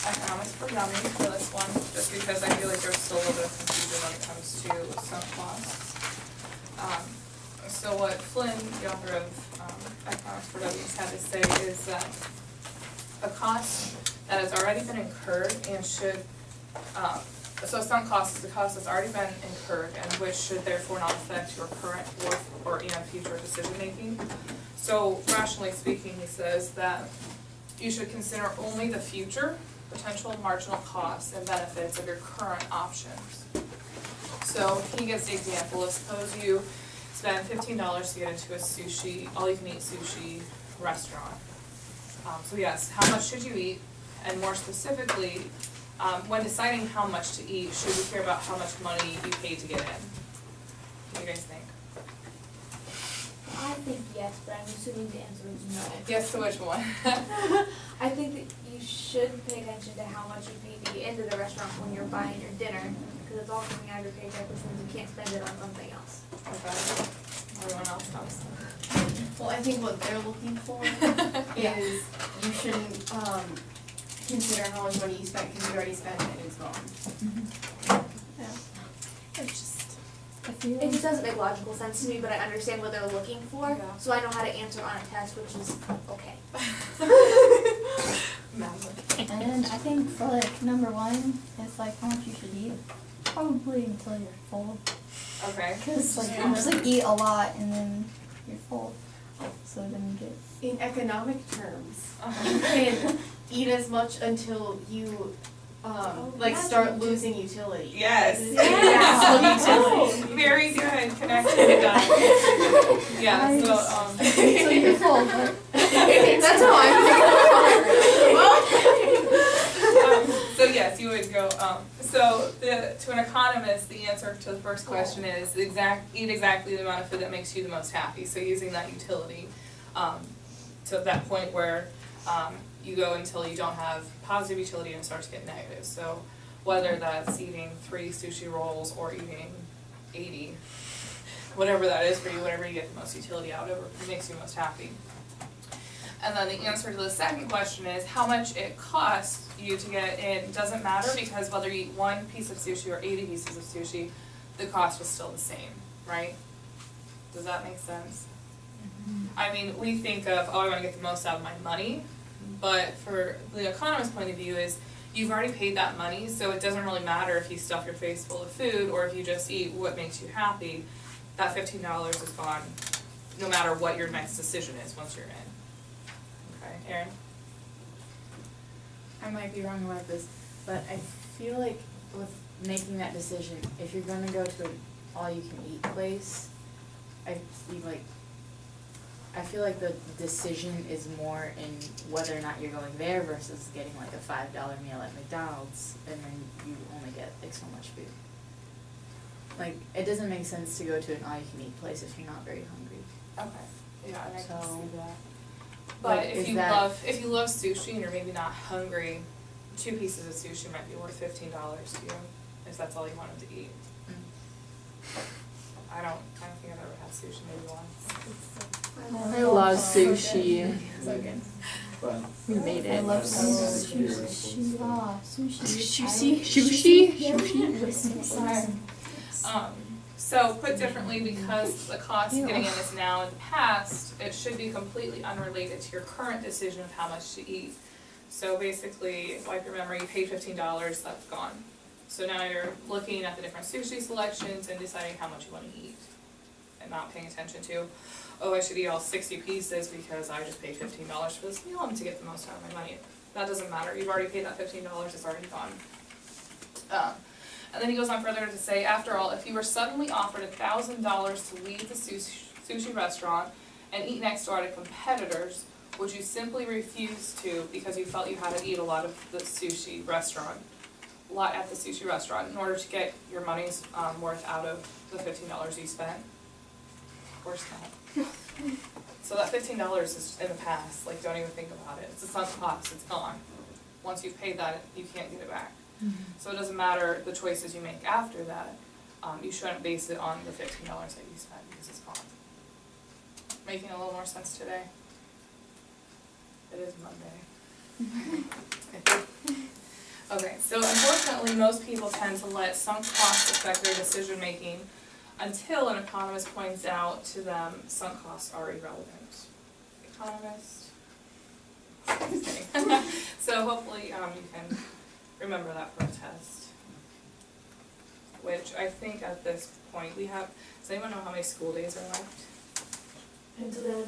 economics for dummies for this one, just because I feel like there's still a little bit of confusion when it comes to sunk costs. So what Flynn, the author of Economics for Dummies, had to say is that a cost that has already been incurred and should, so sunk cost is a cost that's already been incurred and which should therefore not affect your current or future decision making. So rationally speaking, he says that you should consider only the future potential marginal costs and benefits of your current options. So he gives the example of, suppose you spend $15 to get into a sushi, all-you-can-eat sushi restaurant. So yes, how much should you eat? And more specifically, when deciding how much to eat, should you care about how much money you pay to get in? What do you guys think? I think yes, but I'm assuming the answer is no. Yes, to which one? I think that you should pay attention to how much you pay to get into the restaurant when you're buying your dinner, because it's all coming out of your paycheck, which means you can't spend it on something else. Okay. Everyone else knows. Well, I think what they're looking for is you shouldn't consider how much money you spent because you already spent it and it's gone. It's just, It just doesn't make logical sense to me, but I understand what they're looking for, Yeah. so I know how to answer on a test, which is okay. and I think for like number one, it's like how much you should eat. Probably until you're full. Okay. Cause like you just like eat a lot and then you're full. So then you get. In economic terms, Uh-huh. you can eat as much until you like start losing utility. Yes. Yeah. Utility. Very good connection, done. Yeah, so, So you're full, but That's how I'm so yes, you would go, to an economist, the answer to the first question is eat exactly the amount of food that makes you the most happy, so using that utility, to that point where, you go until you don't have positive utility and it starts to get negative, so whether that's eating 3 sushi rolls or eating 80, whatever that is for you, whatever you get the most utility out of, it makes you most happy. And then the answer to the second question is how much it costs you to get in doesn't matter, because whether you eat 1 piece of sushi or 80 pieces of sushi, the cost was still the same, right? Does that make sense? I mean, we think of, oh, I want to get the most out of my money, but for the economist's point of view is you've already paid that money, so it doesn't really matter if you stuff your face full of food or if you just eat what makes you happy. That $15 is gone no matter what your next decision is once you're in. Okay, Erin? I might be wrong about this, but I feel like with making that decision, if you're gonna go to an all-you-can-eat place, I feel like the decision is more in whether or not you're going there versus getting like a $5 meal at McDonald's and then you only get like so much food. Like, it doesn't make sense to go to an all-you-can-eat place if you're not very hungry. Okay, yeah, and I can So, see that. But like, if is you that- love sushi and you're maybe not hungry, 2 pieces of sushi might be worth $15 to you, if that's all you wanted to eat. I don't think I've ever had sushi, maybe once. I love sushi. So good. We made I it. love sushi. Sushi. So put differently, because the cost of getting in is now in the past, it should be completely unrelated to your current decision of how much to eat. So basically, wipe your memory, you paid $15, that's gone. So now you're looking at the different sushi selections and deciding how much you want to eat. And not paying attention to, oh, I should eat all 60 pieces because I just paid $15 for this meal and to get the most out of my money. That doesn't matter, you've already paid that $15, it's already gone. And then he goes on further to say, after all, if you were suddenly offered $1,000 to leave the sushi restaurant and eat next door at a competitor's, would you simply refuse to because you felt you had to eat a lot of the sushi restaurant, at the sushi restaurant in order to get your money's worth out of the $15 you spent? Of course not. So that $15 is in the past, like don't even think about it. It's a sunk cost, it's gone. Once you've paid that, you can't get it back. So it doesn't matter the choices you make after that, you shouldn't base it on the $15 that you spent because it's gone. Making a little more sense today? It is Monday. Okay, so unfortunately, most people tend to let sunk costs affect their decision making until an economist points out to them sunk costs are irrelevant. Economist? Just kidding. So hopefully, you can remember that for a test. Which I think at this point we have, does anyone know how many school days are left?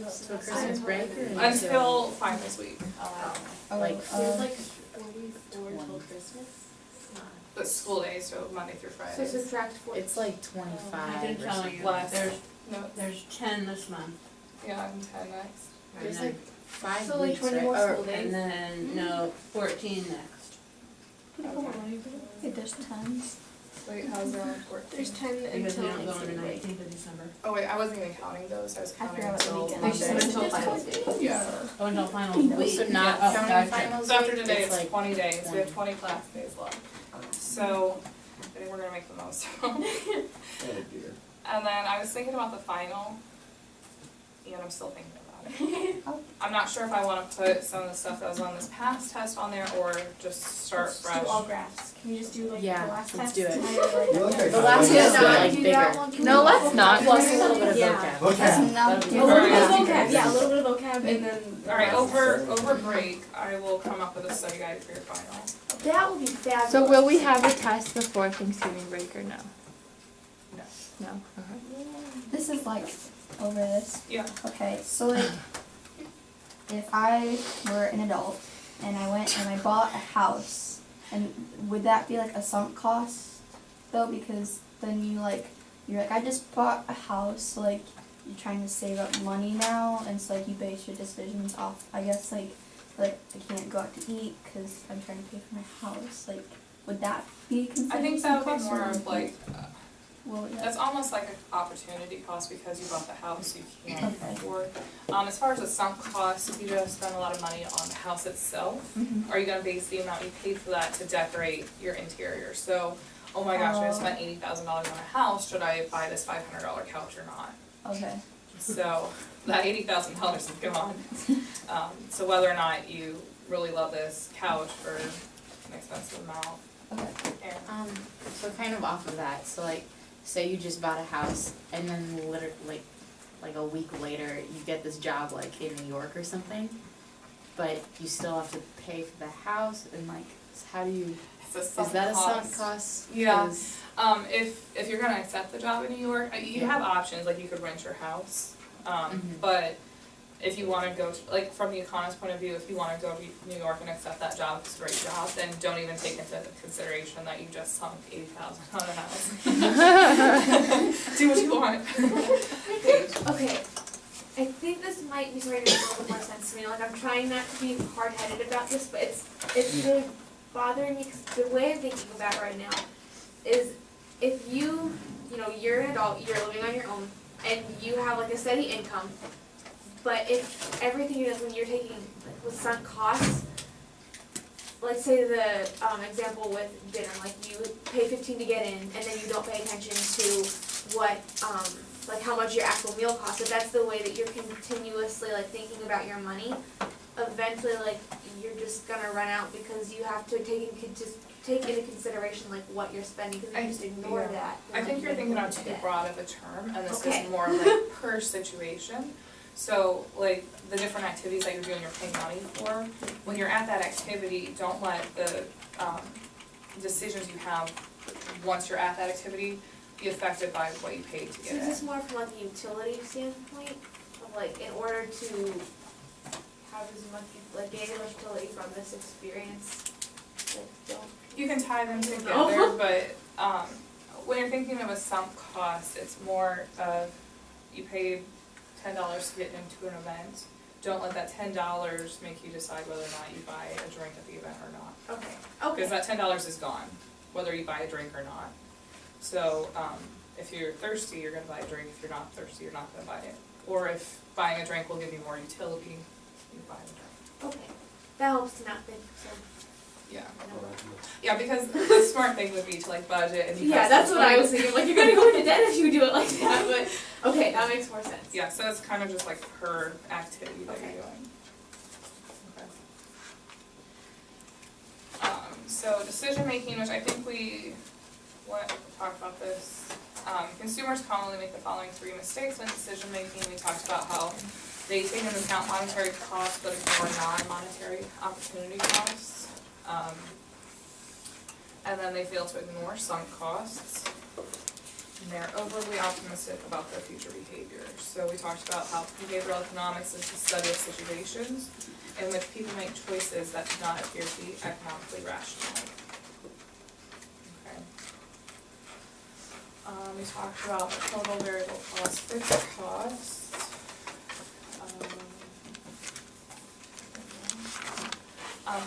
So Christmas break or Until finals week. like There's like 44 until Christmas. But school days, so Monday through So Friday. subtract 4. it's like I 25 can or tell something. you, Less. there's, there's 10 this month. Yeah, and 10 next. There's and like 5 So, like, weeks, 20 right? more Or- school days. And then, no, 14 next. Okay, there's tons. Wait, how's there only 14? There's 10 Because we until don't go on the Thanksgiving break. 19th of December. Oh wait, I wasn't even counting those, I was counting forgot what until weekend Monday. it is. Until finals day. Yeah. Oh, until finals No. week. So not Oh, counting gotcha. finals So after week, today, it's like 20 days, we have 20. 20 class days left. So, I think we're gonna make the most of them. Oh dear. And then I was thinking about the final, and I'm still thinking about it. I'm not sure if I wanna put some of the stuff that was on this past test on there, or just start Let's fresh. do all graphs. Can you just do like Yeah, the last let's test? do it. Highlight The last Yeah. one's Yeah. not like Do bigger. that one. Can No, we do let's not. Plus a little bit of Yeah. vocab. Okay. That's enough. That'll be A little bit of Alright. vocab, yeah, a little bit of vocab, and then. the Alright, rest. over break, I will come up with a study guide for your final. That would be fabulous. So will we have a test before Thanksgiving break or no? No. No. Okay. This is like over this. Yeah. Okay, so like, if I were an adult and I went and I bought a house, and would that be like a sunk cost though? Because then you're like, I just bought a house, so like you're trying to save up money now, and so like you base your decisions off, I guess like I can't go out to eat because I'm trying to pay for my house. Like, would that be considered I think sunk that would be cost, or more would of it be- like, well, yeah. that's almost like an opportunity cost because you bought the house you can't Okay. afford. As far as the sunk cost, if you just spend a lot of money on the house itself, Mhm. are you gonna base the amount you paid for that to decorate your interior? So, oh my gosh, I Oh. spent $80,000 on a house, should I buy this $500 couch or not? Okay. So, that $80,000 is gone. So whether or not you really love this couch for an expensive amount, Okay. and So kind of off of that, so like, say you just bought a house and then literally, like a week later, you get this job like in New York or something, but you still have to pay for the house and like, how do you, it's a sunk is that a cost. sunk cost? Yeah. 'Cause- If you're gonna accept the job in New York, you have options, like you could rent your house. Mhm. But if you wanna go, like from the economist's point of view, if you wanna go to New York and accept that job, it's a great job, then don't even take into consideration that you just sunk 80,000 on a house. Do what you want. Paige. Okay, I think this might be starting to make a little bit more sense to me, like I'm trying not to be hard-headed about this, but it's really bothering me, 'cause the way I'm thinking about it right now is if you're an adult, you're living on your own, and you have like a steady income, but if everything you're doing, when you're taking like with sunk costs, like say the example with dinner, like you pay 15 to get in, and then you don't pay attention to what like how much your actual meal costs. If that's the way that you're continuously like thinking about your money, eventually like you're just gonna run out because you have to take into consideration like what you're spending, because if you just ignore Yeah. that. I then, think like, you're thinking of go too into debt. broad of a term, and this Okay. is more like per situation. So, like, the different activities that you're doing, you're paying money for, when you're at that activity, don't let the, decisions you have once you're at that activity be affected by what you paid to So get is in. this more from like a utility standpoint, of like in order to have as much, like gain as much utility from this experience, like don't. You can tie them No. together, but, when you're thinking of a sunk cost, it's more of, you paid $10 to get into an event. Don't let that $10 make you decide whether or not you buy a drink at the event or not. Okay, Because that $10 is gone, whether you buy a drink or not. So, if you're thirsty, you're gonna buy a drink. If you're not thirsty, you're not gonna buy it. Or if buying a drink will give you more utility, you buy a drink. okay, that helps to not think so. Yeah. Yeah, because the smart thing would be to like budget and you Yeah, have that's some what I money. was thinking, like you're gonna go into debt if you do it like that, but, okay, that makes more sense. Yeah, so it's kind of just like per activity that Okay. you're doing. Okay. so decision making, which I think we talked about this. Consumers commonly make the following three mistakes when decision making. We talked about how they take into account monetary costs but ignore non-monetary opportunity costs. And then they fail to ignore sunk costs. And they're overly optimistic about their future behaviors. So we talked about how behavioral economics is the study of situations in which people make choices that do not appear to be economically rational. Okay. We talked about the total variable cost, fixed costs.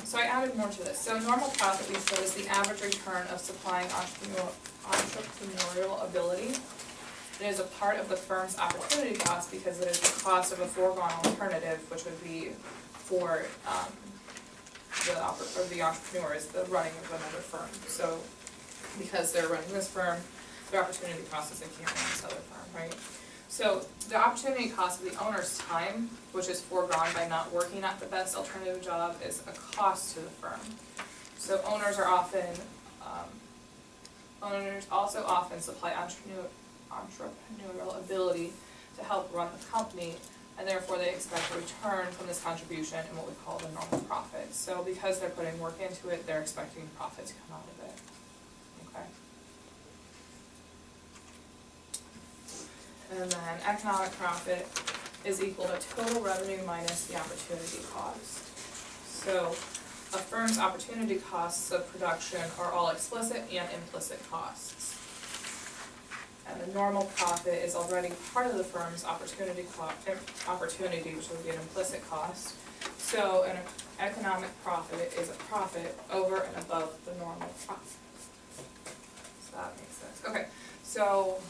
So I added more to this. So normal profit, we said, is the average return of supplying entrepreneurial ability. It is a part of the firm's opportunity cost because it is the cost of a foregone alternative, which would be for the entrepreneur is the running of another firm. So because they're running this firm, their opportunity cost is they can't run this other firm, right? So the opportunity cost of the owner's time, which is foregone by not working at the best alternative job, is a cost to the firm. So owners also often supply entrepreneurial ability to help run the company, and therefore they expect a return from this contribution in what we call the normal profit. So because they're putting work into it, they're expecting profit to come out of it. Okay. And then economic profit is equal to total revenue minus the opportunity cost. So a firm's opportunity costs of production are all explicit and implicit costs. And the normal profit is already part of the firm's opportunity, which would be an implicit cost. So an economic profit is a profit over and above the normal profit. So that makes sense. Okay, so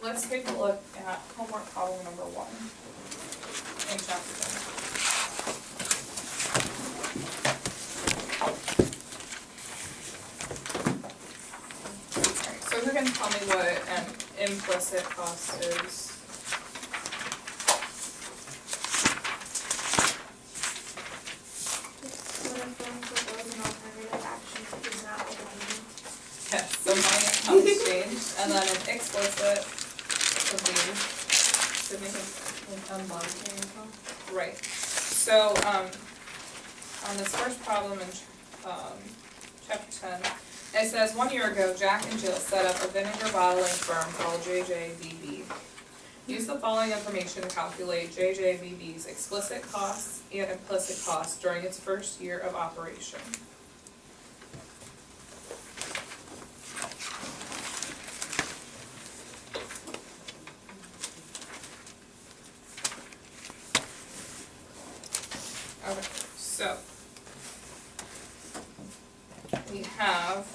let's take a look at homework problem number 1 in chapter 10. So who can tell me what an implicit cost is? Just when a firm proposes an alternative action that is not overpaid. Yes, so money comes changed, and then an explicit would be, Monetary income. right. So, on this first problem in, chapter 10, it says, 1 year ago, Jack and Jill set up a vinegar bottling firm called JJVB. Use the following information to calculate JJVB's explicit costs and implicit costs during its first year of operation. Okay, so we have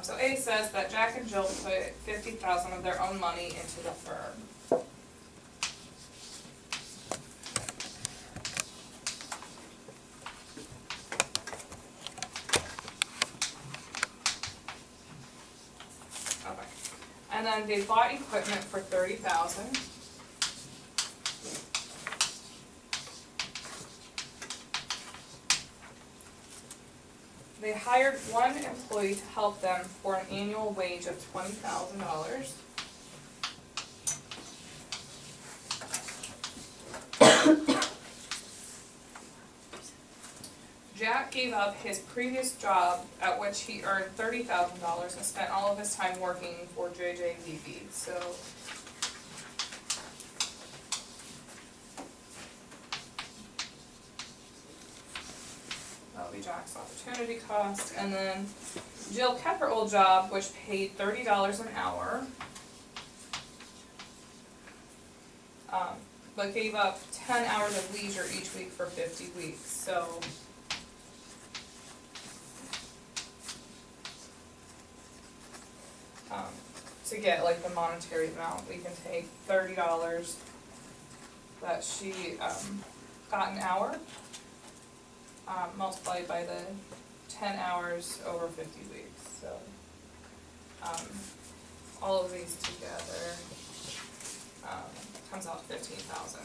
so A says that Jack and Jill put $50,000 of their own money into the firm. Okay. And then they bought equipment for $30,000. They hired one employee to help them for an annual wage of $20,000. Jack gave up his previous job at which he earned $30,000 and spent all of his time working for JJVB. So that'll be Jack's opportunity cost. And then Jill kept her old job, which paid $30 an hour, but gave up 10 hours of leisure each week for 50 weeks. So to get like the monetary amount, we can take $30 that she got an hour, multiplied by the 10 hours over 50 weeks. So all of these together, comes out to 15,000.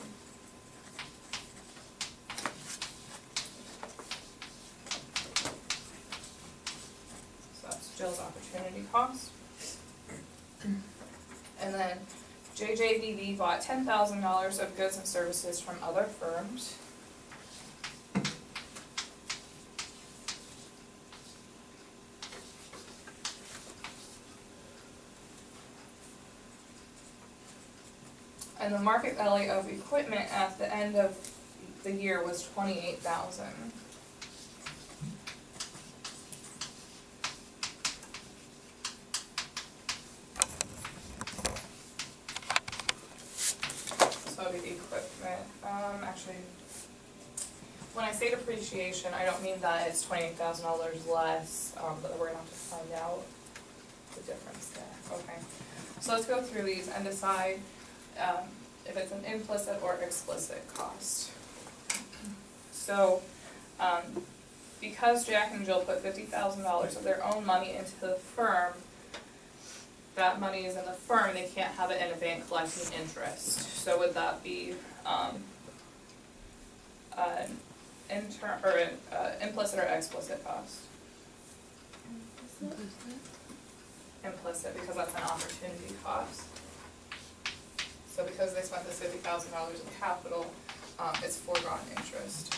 So that's Jill's opportunity cost. And then JJVV bought $10,000 of goods and services from other firms. And the market value of equipment at the end of the year was 28,000. So it'd be the equipment, actually, when I say depreciation, I don't mean that it's $28,000 less, but we're gonna have to find out the difference there, okay? So let's go through these and decide if it's an implicit or explicit cost. So, because Jack and Jill put $50,000 of their own money into the firm, that money is in the firm, they can't have it in a bank collecting interest. So would that be, an implicit or explicit cost? Implicit, because that's an opportunity cost. So because they spent this $50,000 in capital, it's foregone interest.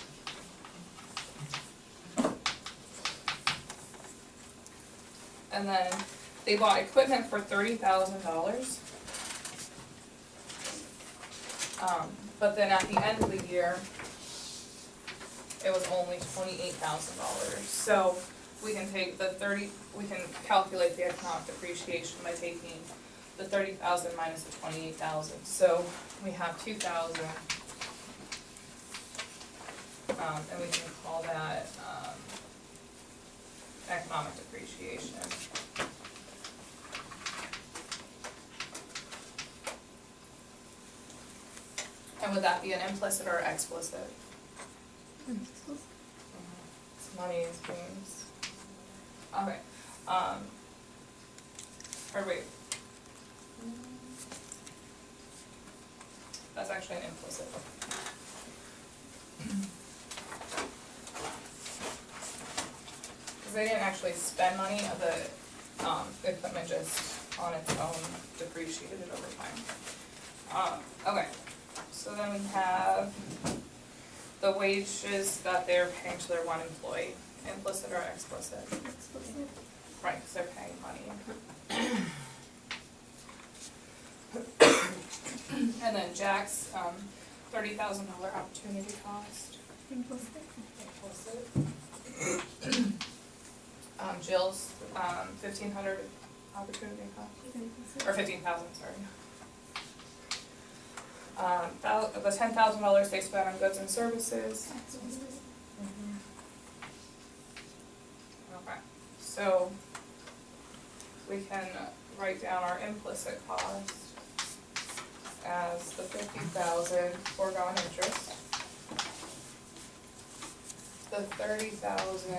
And then they bought equipment for $30,000. But then at the end of the year, it was only $28,000. So we can take we can calculate the economic depreciation by taking the 30,000 minus the 28,000. So we have 2,000, and we can call that, economic depreciation. And would that be an implicit or explicit? It's money is gains. Okay, or wait. That's actually an implicit. Because they didn't actually spend money, the equipment just on its own depreciated over time. Okay, so then we have the wages that they're paying to their one employee, implicit or explicit? Explicit. Right, because they're paying money. And then Jack's $30,000 opportunity cost. Implicit. Implicit. Jill's $1,500 opportunity cost, Implicit. or 15,000, sorry. The $10,000 they spent on goods and services. Explicit. Okay, so we can write down our implicit cost as the 50,000 foregone interest, the 30,000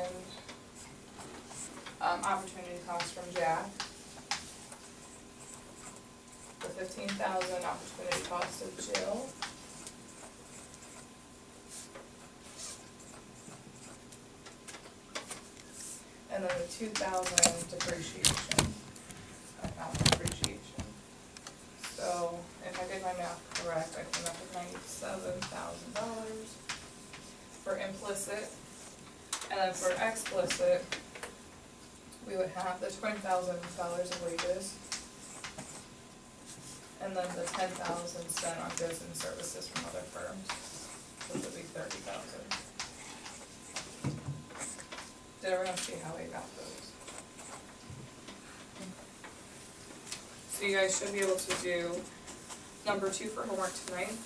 opportunity cost from Jack, the 15,000 opportunity cost of Jill, and then the 2,000 depreciation, depreciation. So if I did my math correct, I came up with $97,000 for implicit. And then for explicit, we would have the $20,000 of wages. And then the 10,000 spent on goods and services from other firms, which would be 30,000. Did everyone see how I got those? So you guys should be able to do number 2 for homework tonight.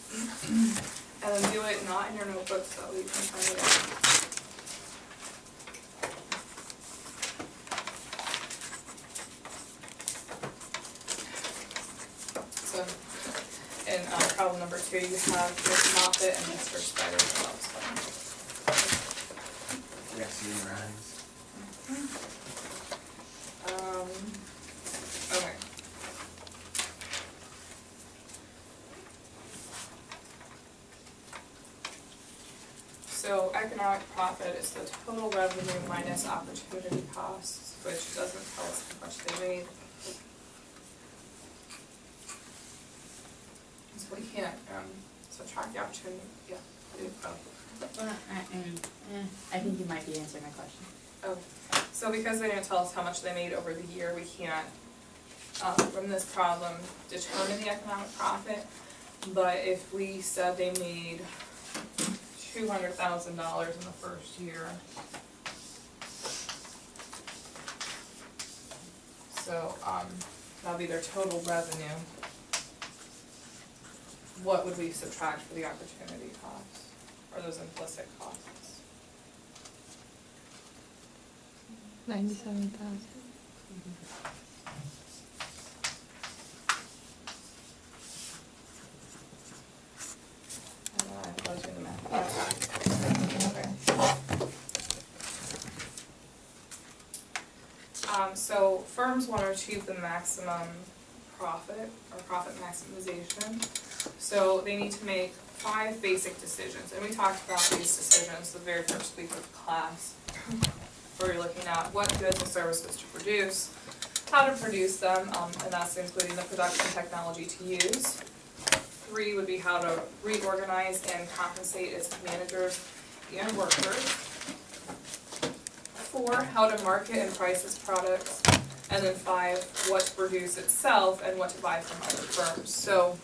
And then do it not in your notebook so that you can find it out. So in problem number 2, you have Miss Moffett and Mr. Spider's gloves. Yes, you rise. Okay. So economic profit is the total revenue minus opportunity costs, which doesn't tell us how much they made. So we can't, subtract the opportunity, yeah. Well, I think you might be answering my question. So because they didn't tell us how much they made over the year, we can't, from this problem, determine the economic profit. But if we said they made $200,000 in the first year, so, that'll be their total revenue. What would we subtract for the opportunity costs, or those implicit costs? 97,000. I was doing the math. Okay. So firms want to achieve the maximum profit, or profit maximization. So they need to make 5 basic decisions, and we talked about these decisions the very first week of class, where you're looking at what goods and services to produce, how to produce them, and that's including the production technology to use. 3 would be how to reorganize and compensate its managers and workers. 4, how to market and price its products. And then 5, what to produce itself and what to buy from other firms. So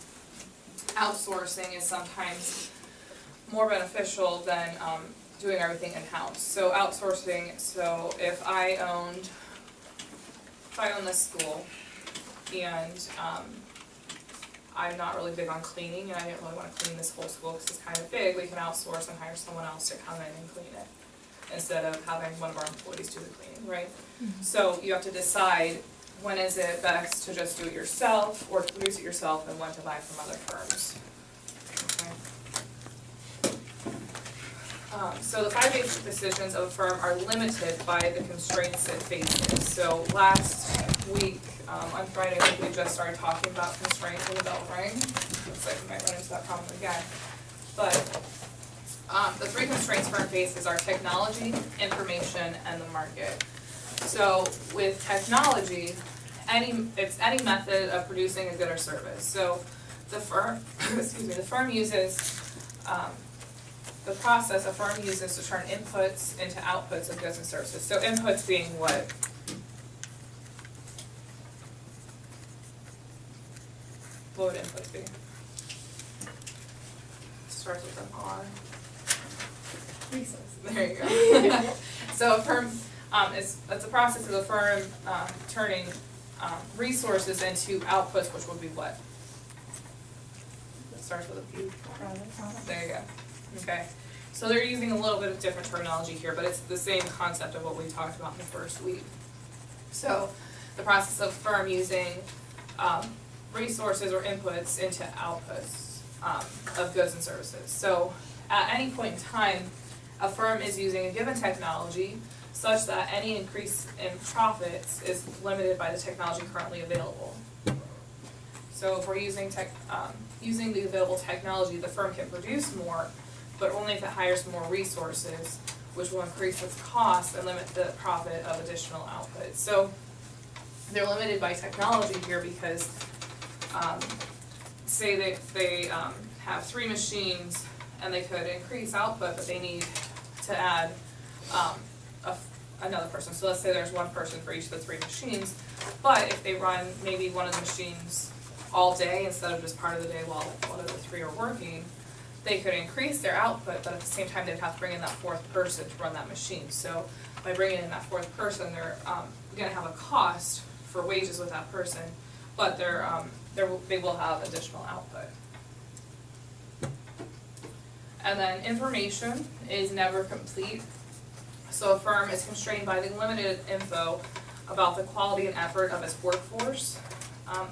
outsourcing is sometimes more beneficial than doing everything in-house. So outsourcing, so if I own this school and I'm not really big on cleaning and I didn't really want to clean this whole school because it's kind of big, we can outsource and hire someone else to come in and clean it instead of having one of our employees do the cleaning, right? So you have to decide when is it best to just do it yourself or to produce it yourself and when to buy from other firms. Okay. So the 5 basic decisions of a firm are limited by the constraints it faces. So last week, on Friday, I think we just started talking about constraints in the bell ring. Looks like we might run into that problem again. But the 3 constraints firm faces are technology, information, and the market. So with technology, it's any method of producing a good or service. So the firm, the firm uses, the process a firm uses to turn inputs into outputs of goods and services. So inputs being what? What would inputs be? Starts with an R. Resources. There you go. So a firm, it's a process of the firm turning resources into outputs, which would be what? It starts with a P. There you go. Okay. So they're using a little bit of different terminology here, but it's the same concept of what we talked about in the first week. So the process of firm using resources or inputs into outputs of goods and services. So at any point in time, a firm is using a given technology such that any increase in profits is limited by the technology currently available. So if we're using the available technology, the firm can produce more, but only if it hires more resources, which will increase its costs and limit the profit of additional output. So they're limited by technology here because say they have 3 machines and they could increase output, but they need to add another person. So let's say there's 1 person for each of the 3 machines, but if they run maybe one of the machines all day instead of just part of the day while one of the 3 are working, they could increase their output, but at the same time they'd have to bring in that 4th person to run that machine. So by bringing in that 4th person, they're gonna have a cost for wages with that person, but they will have additional output. And then information is never complete. So a firm is constrained by the limited info about the quality and effort of its workforce,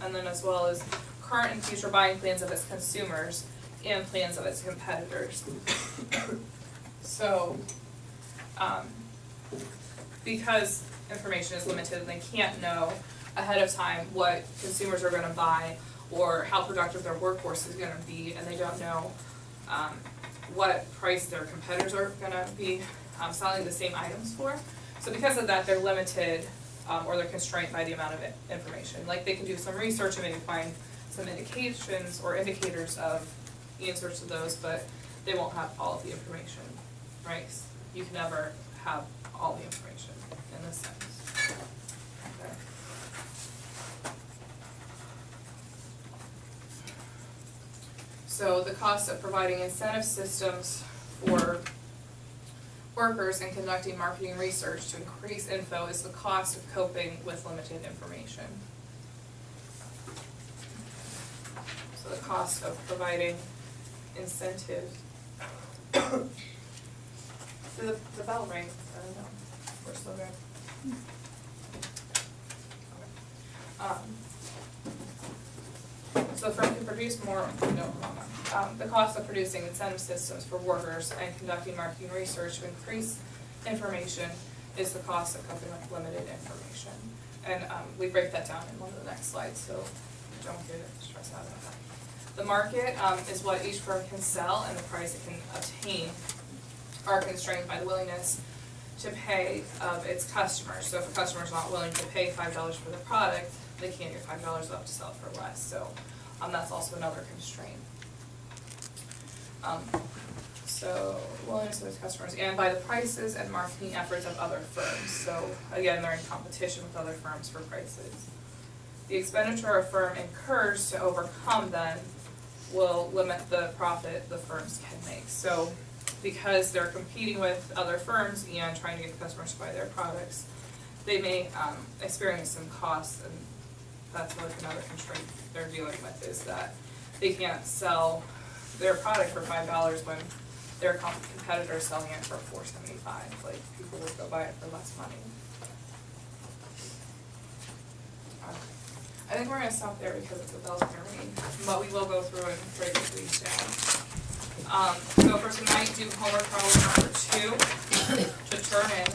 and then as well as current and future buying plans of its consumers and plans of its competitors. So, because information is limited and they can't know ahead of time what consumers are gonna buy or how productive their workforce is gonna be, and they don't know what price their competitors are gonna be selling the same items for. So because of that, they're limited, or they're constrained by the amount of information. Like they can do some research and maybe find some indications or indicators of the answers to those, but they won't have all of the information, right? You can never have all the information in this sense. Okay. So the cost of providing incentive systems for workers and conducting marketing research to increase info is the cost of coping with limited information. So the cost of providing incentives. The bell rang, I don't know, we're still good. So the firm can produce more, the cost of producing incentive systems for workers and conducting marketing research to increase information is the cost of coping with limited information. And we break that down in one of the next slides, so don't get stressed out about that. The market is what each firm can sell, and the price it can obtain are constrained by the willingness to pay of its customers. So if a customer is not willing to pay $5 for the product, they can't get $5 off to sell it for less. So that's also another constraint. So willingness of its customers, and by the prices and marketing efforts of other firms. So again, they're in competition with other firms for prices. The expenditure a firm incurs to overcome then will limit the profit the firms can make. So because they're competing with other firms and trying to get the customers to buy their products, they may experience some costs, and that's like another constraint they're dealing with, is that they can't sell their product for $5 when their competitor is selling it for $4.75. Like, people would go buy it for less money. I think we're gonna stop there because the bell's gonna ring, but we will go through and break these down. So for tonight, do homework problem number 2 to turn in